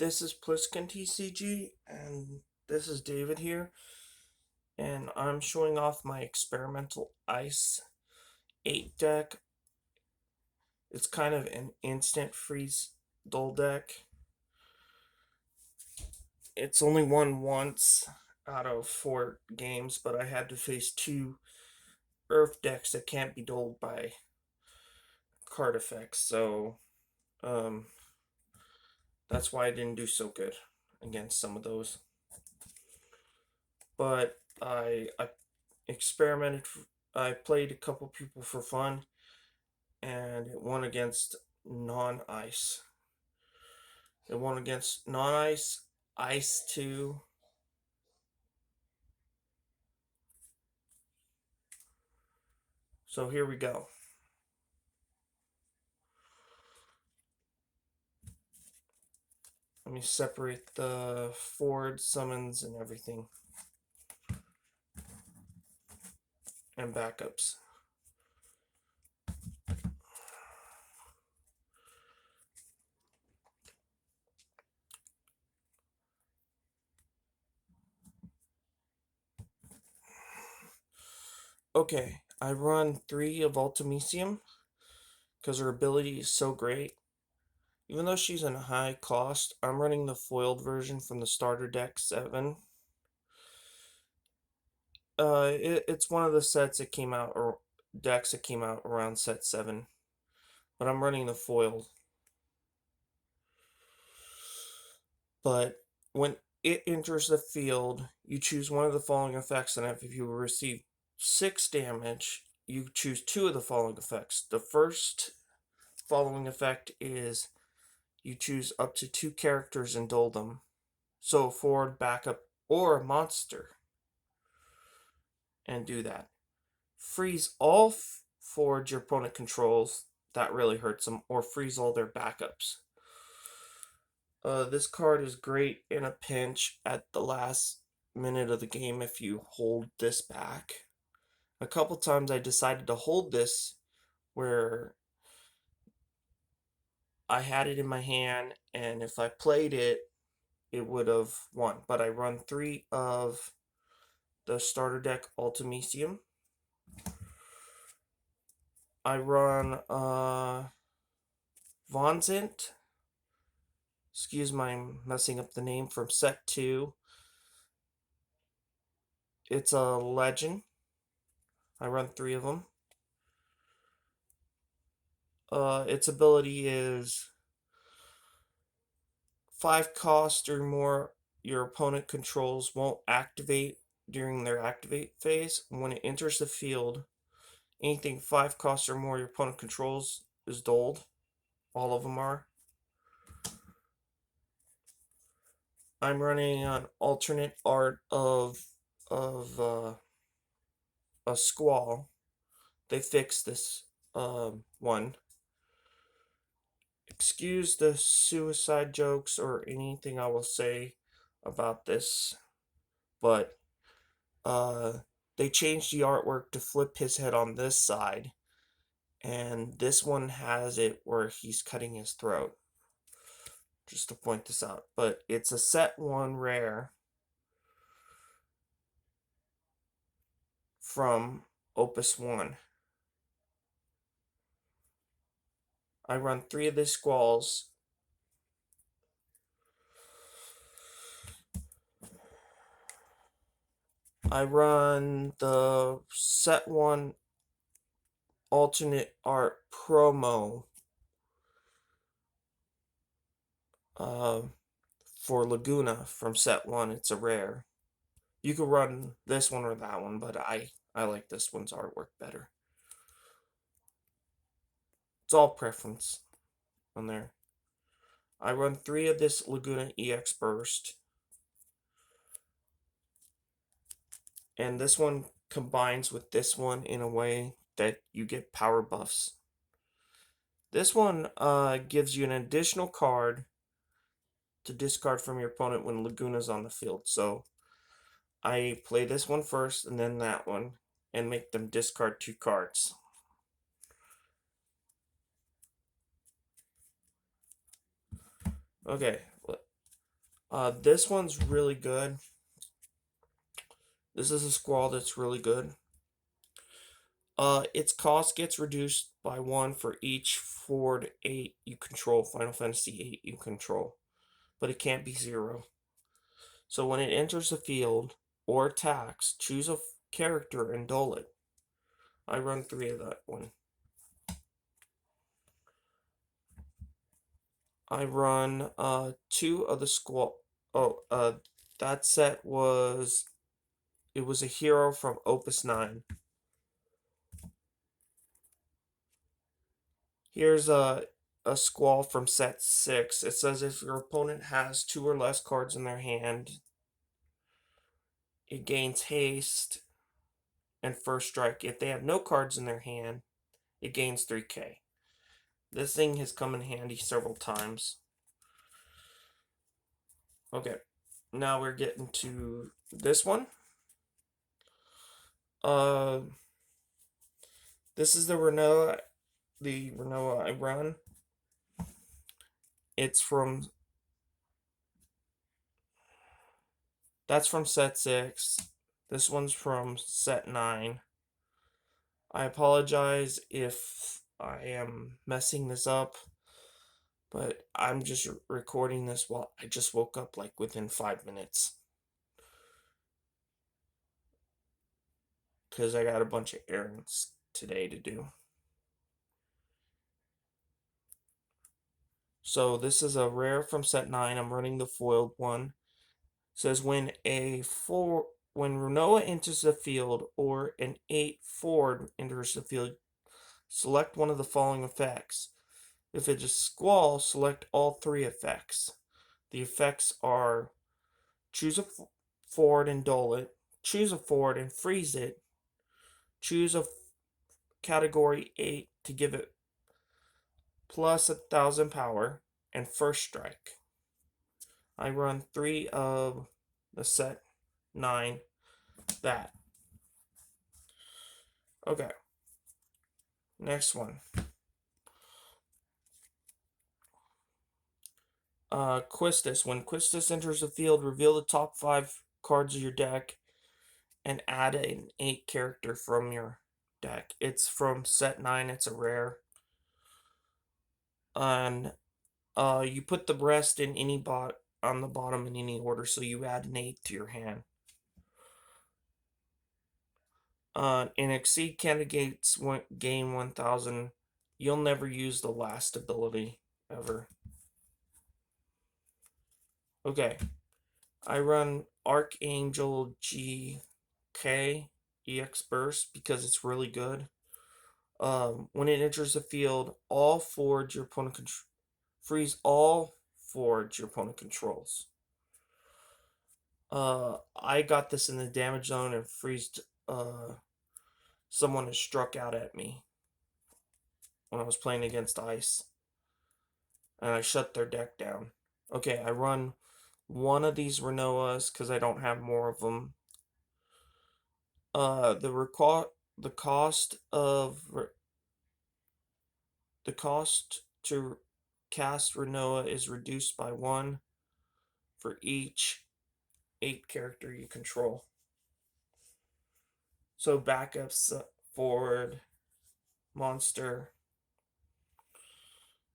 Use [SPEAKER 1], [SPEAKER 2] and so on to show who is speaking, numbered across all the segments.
[SPEAKER 1] This is PlisskenTCG, and this is David here, and I'm showing off my experimental Ice 8 deck. It's kind of an instant freeze dull deck. It's only won once out of 4 games, but I had to face 2 Earth decks that can't be dulled by card effects, so that's why I didn't do so good against some of those. But I experimented. I played a couple people for fun, and it won against non-ice. It won against non-ice, ice 2. So here we go. Let me separate the forward summons and everything. And backups. Okay, I run 3 of Ultimisium because her ability is so great. Even though she's in a high cost, I'm running the foiled version from the starter deck 7. It's one of the sets that came out, or decks that came out around set 7. But I'm running the foil. But when it enters the field, you choose one of the following effects, and if you receive 6 damage, you choose 2 of the following effects. The first following effect is you choose up to 2 characters and dull them. So forward, backup, or a monster. And do that. Freeze all forwards your opponent controls. That really hurts them. Or freeze all their backups. This card is great in a pinch at the last minute of the game if you hold this back. A couple times I decided to hold this where I had it in my hand, and if I played it, it would have won. But I run 3 of the starter deck Ultimisium. I run Vonzint. Excuse my messing up the name, from set 2. It's a legend. I run 3 of them. Its ability is 5 cost or more your opponent controls won't activate during their activate phase. When it enters the field, anything 5 cost or more your opponent controls is dulled. All of them are. I'm running an alternate art of a Squall. They fixed this one. Excuse the suicide jokes or anything I will say about this, but they changed the artwork to flip his head on this side, and this one has it where he's cutting his throat. Just to point this out, but it's a set 1 rare from Opus 1. I run 3 of these Squalls. I run the set 1 alternate art promo for Laguna from set 1. It's a rare. You could run this one or that one, but I like this one's artwork better. It's all preference on there. I run 3 of this Laguna EX Burst. And this one combines with this one in a way that you get power buffs. This one gives you an additional card to discard from your opponent when Laguna's on the field. So I play this one first and then that one, and make them discard 2 cards. Okay, This one's really good. This is a squall that's really good. Its cost gets reduced by 1 for each forward 8 you control, Final Fantasy 8 you control, but it can't be 0. So when it enters the field or attacks, choose a character and dull it. I run 3 of that one. I run 2 of the squall. That set was, it was a hero from Opus 9. Here's a squall from set 6. It says if your opponent has 2 or less cards in their hand, it gains haste and first strike. If they have no cards in their hand, it gains 3k. This thing has come in handy several times. Okay, now we're getting to this one. This is the Renoa I run. That's from set 6. This one's from set 9. I apologize if I am messing this up, but I'm just recording this while I just woke up like within 5 minutes. Because I got a bunch of errands today to do. So this is a rare from set 9. I'm running the foiled one. It says when Renoa enters the field or an 8 forward enters the field, select one of the following effects. If it is Squall, select all 3 effects. The effects are choose a forward and dull it, choose a forward and freeze it, choose a category 8 to give it plus 1,000 power, and first strike. I run 3 of the set 9 that. Okay. Next one. Quistis. When Quistis enters the field, reveal the top 5 cards of your deck and add an 8 character from your deck. It's from set 9. It's a rare. And you put the rest in any on the bottom in any order, so you add an 8 to your hand. In Exceed Candidates gain 1,000. You'll never use the last ability ever. Okay. I run Archangel GK EX Burst because it's really good. When it enters the field, all forwards your opponent freeze all forwards your opponent controls. I got this in the damage zone and freezed someone that struck out at me when I was playing against ice, and I shut their deck down. Okay, I run one of these Renoas because I don't have more of them. The cost to cast Renoa is reduced by 1 for each 8 character you control. So backups, forward, monster.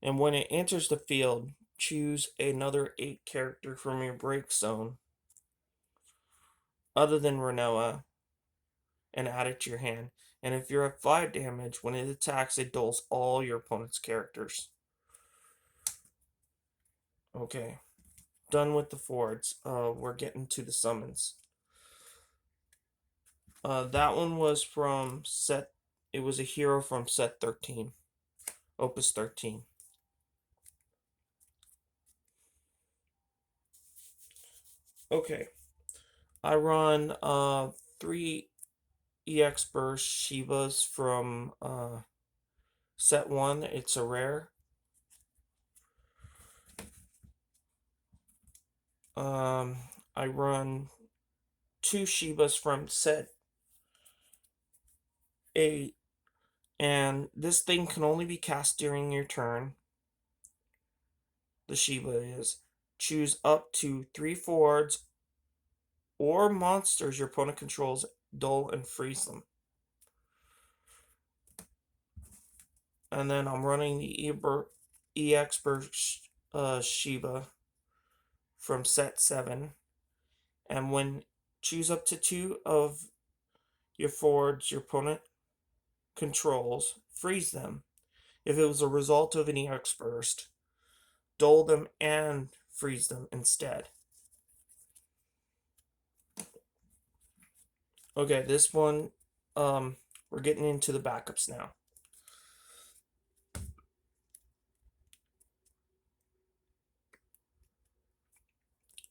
[SPEAKER 1] And when it enters the field, choose another 8 character from your break zone other than Renoa and add it to your hand. And if you're at 5 damage, when it attacks, it dulls all your opponent's characters. Okay, done with the forwards. We're getting to the summons. That one was from set. It was a hero from set 13, Opus 13. Okay, I run 3 EX Burst Shivas from set 1. It's a rare. I run 2 Shivas from set 8, and this thing can only be cast during your turn. The Shiva is. choose up to 3 forwards or monsters your opponent controls, dull and freeze them. And then I'm running the EX Burst Shiva from set 7. And when choose up to 2 of your forwards your opponent controls, freeze them. If it was a result of an EX Burst, dull them and freeze them instead. Okay, this one, we're getting into the backups now.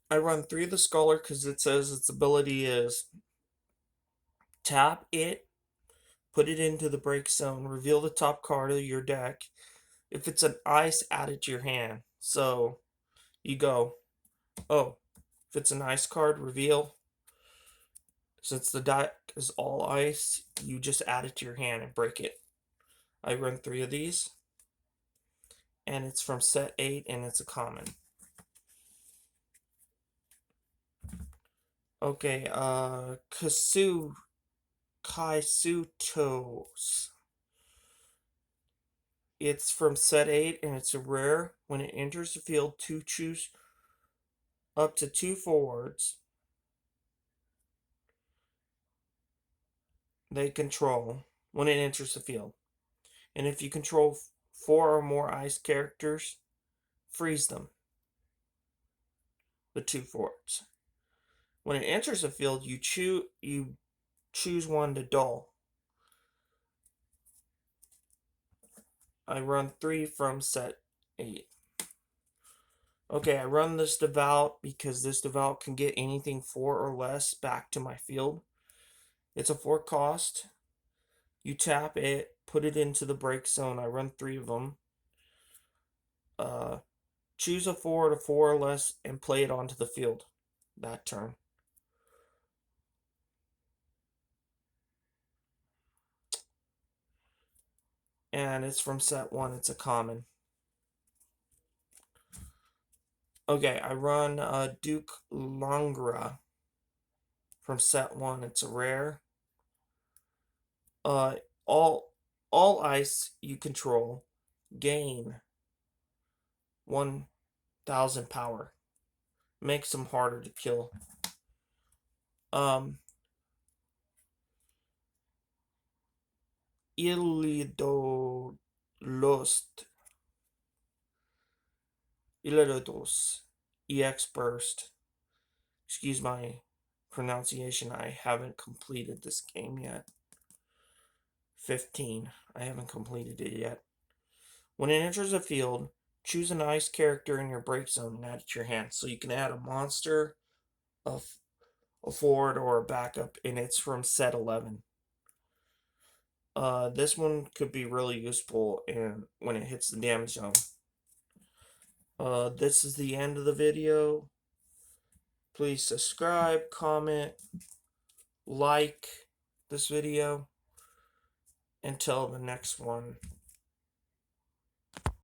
[SPEAKER 1] I run 3 of the Scholar because it says its ability is tap it, put it into the break zone, reveal the top card of your deck. If it's an ice, add it to your hand. So you go, oh, if it's an ice card, reveal. Since the deck is all ice, you just add it to your hand and break it. I run 3 of these, and it's from set 8, and it's a common. Okay, Kaisutos. It's from set 8, and it's a rare. When it enters the field, to choose up to 2 forwards they control when it enters the field. And if you control 4 or more ice characters, freeze them. The 2 forwards. When it enters the field, you choose one to dull. I run 3 from set 8. Okay, I run this Devout because this Devout can get anything 4 or less back to my field. It's a 4 cost. You tap it, put it into the break zone. I run 3 of them. Choose a forward of 4 or less and play it onto the field that turn. And it's from set 1. It's a common. Okay, I run Duke Longra from set 1. It's a rare. All ice you control gain 1,000 power. Makes them harder to kill. Illidos. EX Burst. Excuse my pronunciation. I haven't completed this game yet. 15. I haven't completed it yet. When it enters a field, choose an ice character in your break zone and add it to your hand. So you can add a monster, a forward, or a backup, and it's from set 11. This one could be really useful when it hits the damage zone. This is the end of the video. Please subscribe, comment, like this video. Until the next one.